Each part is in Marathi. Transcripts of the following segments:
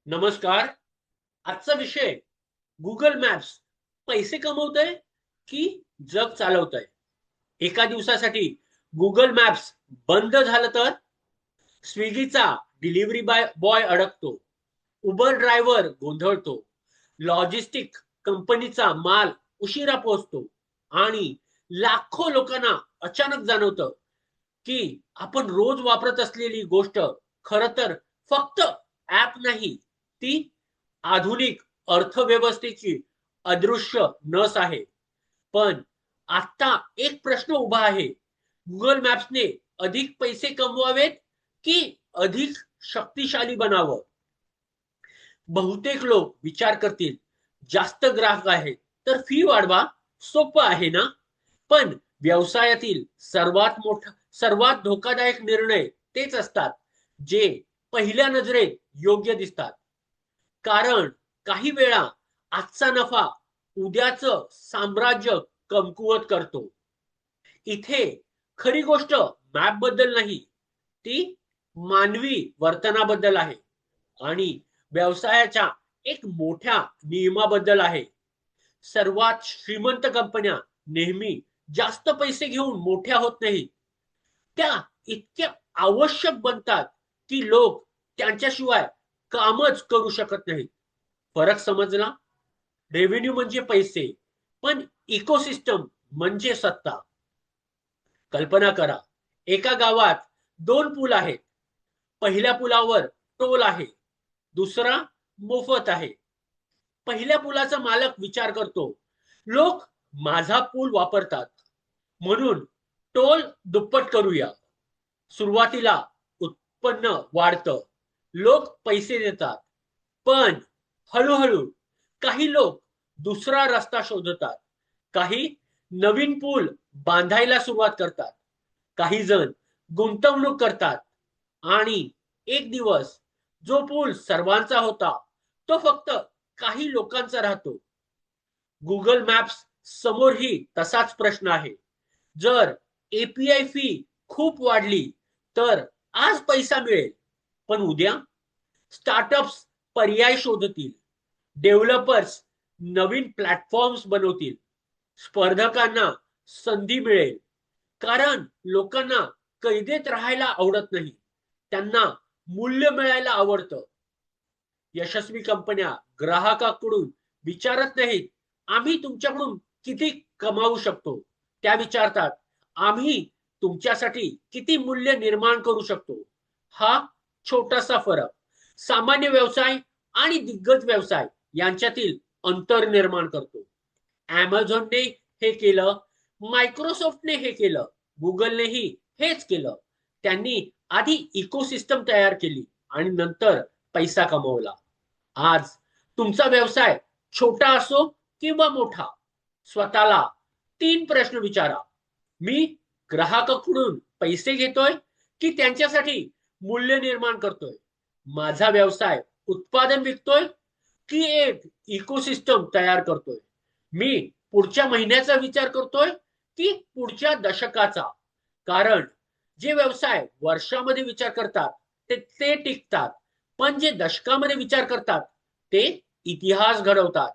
नमस्कार. आजचा विषय गुगल मॅप्स पैसे कमवतंय की जग चालवतंय? एका दिवसासाठी गुगल मॅप्स बंद झालं तर स्विगीचा डिलिव्हरी बॉय अडकतो, उबर ड्रायव्हर गोंधळतो, लॉजिस्टिक कंपनीचा माल उशिरा पोहोचतो आणि लाखो लोकांना अचानक जाणवतं की आपण रोज वापरत असलेली गोष्ट खरं तर फक्त ऍप नाही, ती आधुनिक अर्थव्यवस्थेची अदृश्य नस आहे. पण आता एक प्रश्न उभा आहे. गुगल मॅप्सने अधिक पैसे कमवावेत की अधिक शक्तिशाली बनावं? बहुतेक लोक विचार करतील, जास्त ग्राहक आहेत तर फी वाढवा, सोपं आहे ना? पण व्यवसायातील सर्वात धोकादायक निर्णय तेच असतात जे पहिल्या नजरेत योग्य दिसतात. कारण काही वेळा आजचा नफा उद्याचं साम्राज्य कमकुवत करतो. इथे खरी गोष्ट मॅप बद्दल नाही, ती मानवी वर्तनाबद्दल आहे आणि व्यवसायाच्या एक मोठ्या नियमाबद्दल आहे. सर्वात श्रीमंत कंपन्या नेहमी जास्त पैसे घेऊन मोठ्या होत नाहीत. त्या इतक्या आवश्यक बनतात की लोक त्यांच्याशिवाय कामच करू शकत नाहीत. फरक समजला? रेव्हेन्यू म्हणजे पैसे, पण इकोसिस्टम म्हणजे सत्ता. कल्पना करा, एका गावात दोन पूल आहेत. पहिल्या पुलावर टोल आहे, दुसरा मोफत आहे. पहिल्या पुलाचा मालक विचार करतो, लोक माझा पूल वापरतात म्हणून टोल दुप्पट करूया. सुरुवातीला उत्पन्न वाढतं, लोक पैसे देतात. पण हळूहळू काही लोक दुसरा रस्ता शोधतात, काही नवीन पूल बांधायला सुरुवात करतात, काही जण गुंतवणूक करतात आणि एक दिवस जो पूल सर्वांचा होता तो फक्त काही लोकांचा राहतो. गुगल मॅप्स समोरही तसाच प्रश्न आहे. जर एपीआय फी खूप वाढली तर आज पैसा मिळेल, पण उद्या स्टार्टअप्स पर्याय शोधतील, डेव्हलपर्स नवीन प्लॅटफॉर्म्स बनवतील, स्पर्धकांना संधी मिळेल. कारण लोकांना कैदेत राहायला आवडत नाही, त्यांना मूल्य मिळायला आवडतं. यशस्वी कंपन्या ग्राहकाकडून विचारत नाहीत, आम्ही तुमच्याकडून किती कमावू शकतो. त्या विचारतात, आम्ही तुमच्यासाठी किती मूल्य निर्माण करू शकतो. हा छोटासा फरक सामान्य व्यवसाय आणि दिग्गज व्यवसाय यांच्यातील अंतर निर्माण करतो. अमेझॉनने हे केलं, मायक्रोसॉफ्टने हे केलं, गुगलनेही हेच केलं. त्यांनी आधी इकोसिस्टम तयार केली आणि नंतर पैसा कमवला. आज तुमचा व्यवसाय छोटा असो किंवा मोठा, स्वतःला 3 प्रश्न विचारा. मी ग्राहकाकडून पैसे घेतोय की त्यांच्यासाठी मूल्य निर्माण करतोय? माझा व्यवसाय उत्पादन विकतोय की एक इकोसिस्टम तयार करतोय? मी पुढच्या महिन्याचा विचार करतोय की पुढच्या दशकाचा? कारण जे व्यवसाय वर्षामध्ये विचार करतात ते टिकतात, पण जे दशकामध्ये विचार करतात ते इतिहास घडवतात.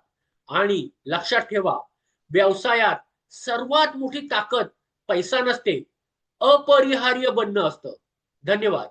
आणि लक्षात ठेवा, व्यवसायात सर्वात मोठी ताकद पैसा नसते, अपरिहार्य बनणं असतं. धन्यवाद.